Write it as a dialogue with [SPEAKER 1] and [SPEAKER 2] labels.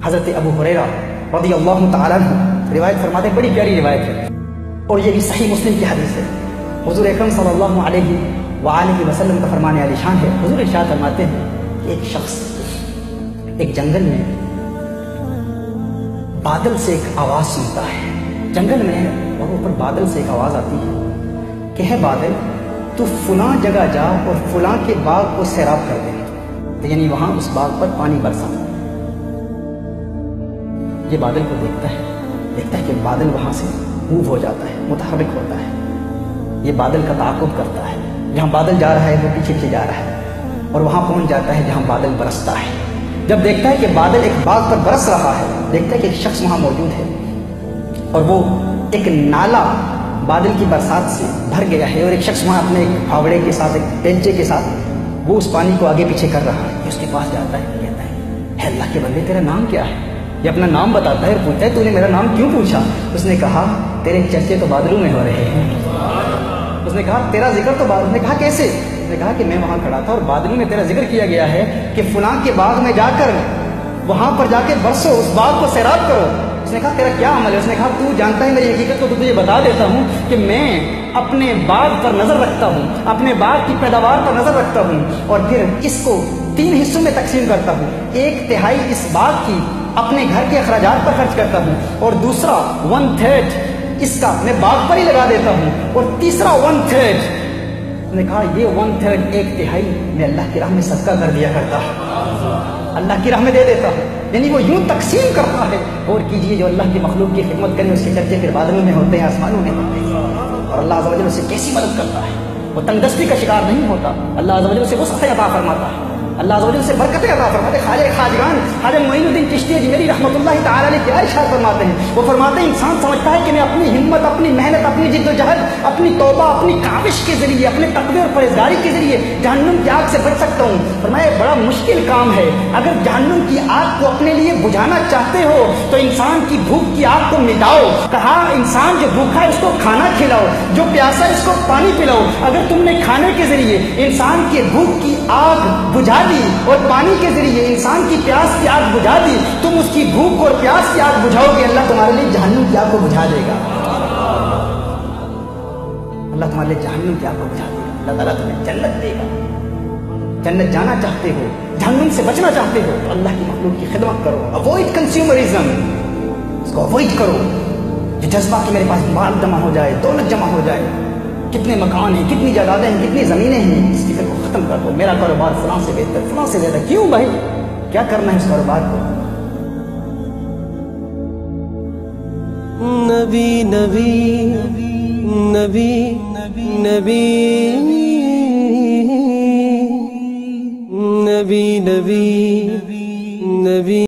[SPEAKER 1] حضرت ابو ہریرہ رضی اللہ تعالیٰ عنہ روایت فرماتے ہیں، بڑی پیاری روایت ہے اور یہ بھی صحیح مسلم کی حدیث ہے۔ حضور اکرم صلی اللہ علیہ وآلہ وسلم کا فرمان عالی شان ہے۔ حضور ارشاد فرماتے ہیں کہ ایک شخص ایک جنگل میں بادل سے ایک آواز سنتا ہے، جنگل میں ہے اور اوپر بادل سے ایک آواز آتی ہے کہ ہے بادل تو فلاں جگہ جا اور فلاں کے باغ کو سیراب کر دے، یعنی وہاں اس باغ پر پانی برسا۔ یہ بادل کو دیکھتا ہے کہ بادل وہاں سے موو ہو جاتا ہے، متحرک ہوتا ہے۔ یہ بادل کا تعاقب کرتا ہے، جہاں بادل جا رہا ہے وہ پیچھے پیچھے جا رہا ہے اور وہاں پہنچ جاتا ہے جہاں بادل برستا ہے۔ جب دیکھتا ہے کہ بادل ایک باغ پر برس رہا ہے، دیکھتا ہے کہ ایک شخص وہاں موجود ہے اور وہ ایک نالا بادل کی برسات سے بھر گیا ہے اور ایک شخص وہاں اپنے ایک پھاوڑے کے ساتھ، ایک پینچے کے ساتھ وہ اس پانی کو آگے پیچھے کر رہا ہے۔ اس کے پاس جاتا ہے، کہتا ہے اے اللہ کے بندے تیرا نام کیا ہے؟ یہ اپنا نام بتاتا ہے اور پوچھتا ہے تو نے میرا نام کیوں پوچھا؟ اس نے کہا تیرے چرچے تو بادلوں میں ہو رہے ہیں۔ اس نے کہا تیرا ذکر تو اس نے کہا کیسے؟ اس نے کہا کہ میں وہاں کھڑا تھا اور بادلوں میں تیرا ذکر کیا گیا ہے کہ فلاں کے باغ میں جا کر وہاں پر جا کے برسو، اس باغ کو سیراب کرو۔ اس نے کہا تیرا کیا عمل ہے؟ اس نے کہا تو جانتا ہے میری حقیقت کو، تو تجھے بتا دیتا ہوں کہ میں اپنے باغ پر نظر رکھتا ہوں، اپنے باغ کی پیداوار پر نظر رکھتا ہوں اور پھر اس کو 3 حصوں میں تقسیم کرتا ہوں۔ 1/3 اس باغ کی اپنے گھر کے اخراجات پر خرچ کرتا ہوں اور دوسرا 1/3 اس کا میں باغ پر ہی لگا دیتا ہوں اور تیسرا 1/3 اس نے کہا یہ 1/3 1/3 میں اللہ کی راہ میں صدقہ کر دیا کرتا ہوں، اللہ کی راہ میں دے دیتا ہوں۔ یعنی وہ یوں تقسیم کرتا ہے۔ اور کیجئے جو اللہ کی مخلوق کی خدمت کرے اس کے چرچے پھر بادلوں میں ہوتے ہیں، آسمانوں میں ہوتے ہیں، اور اللہ عز و جل اسے کیسی مدد کرتا ہے۔ وہ تنگ دستی کا شکار نہیں ہوتا، اللہ عز و جل اسے وسعت عطا فرماتا ہے، اللہ عز و جل سے برکتیں عطا فرماتے ہیں۔ خواجہ خواجگان خواجہ معین الدین چشتی اجمیری رحمۃ اللہ تعالی علیہ کیا ارشاد فرماتے ہیں؟ وہ فرماتے ہیں انسان سمجھتا ہے کہ میں اپنی ہمت، اپنی محنت، اپنی جد و جہد، اپنی توبہ، اپنی کاوش کے ذریعے، اپنے تقوی اور پرہیزگاری کے ذریعے جہنم کی آگ سے بچ سکتا ہوں۔ فرمایا بڑا مشکل کام ہے، اگر جہنم کی آگ کو اپنے لیے بجھانا چاہتے ہو تو انسان کی بھوک کی آگ کو مٹاؤ۔ کہا انسان جو بھوکا ہے اس کو کھانا کھلاؤ، جو پیاسا ہے اس کو پانی پلاؤ۔ اگر تم نے کھانے کے ذریعے انسان کے بھوک کی آگ بجھا دی اور پانی کے ذریعے انسان کی پیاس کی آگ بجھا دی، تم اس کی بھوک اور پیاس کی آگ بجھاؤ گے، اللہ تمہارے لیے جہنم کی آگ کو بجھا دے گا۔ اللہ تمہارے لیے جہنم کی آگ کو بجھا دے گا۔ اللہ تعالیٰ تمہیں جنت دے گا۔ جنت جانا چاہتے ہو، جہنم سے بچنا چاہتے ہو تو اللہ کی مخلوق کی خدمت کرو، اوائڈ کنزیومرزم، اس کو اوائڈ کرو۔ جو جذبہ کہ میرے پاس مال جمع ہو جائے، دولت جمع ہو جائے، کتنے مکان ہیں، کتنی جائیدادیں ہیں، کتنی زمینیں ہیں، اس کی فکر کو ختم کر دو۔ میرا کاروبار فلاں سے بہتر، فلاں سے زیادہ، کیوں بھائی؟ کیا کرنا ہے اس کاروبار کو؟
[SPEAKER 2] نبی نبی نبی نبی نبی نبی نبی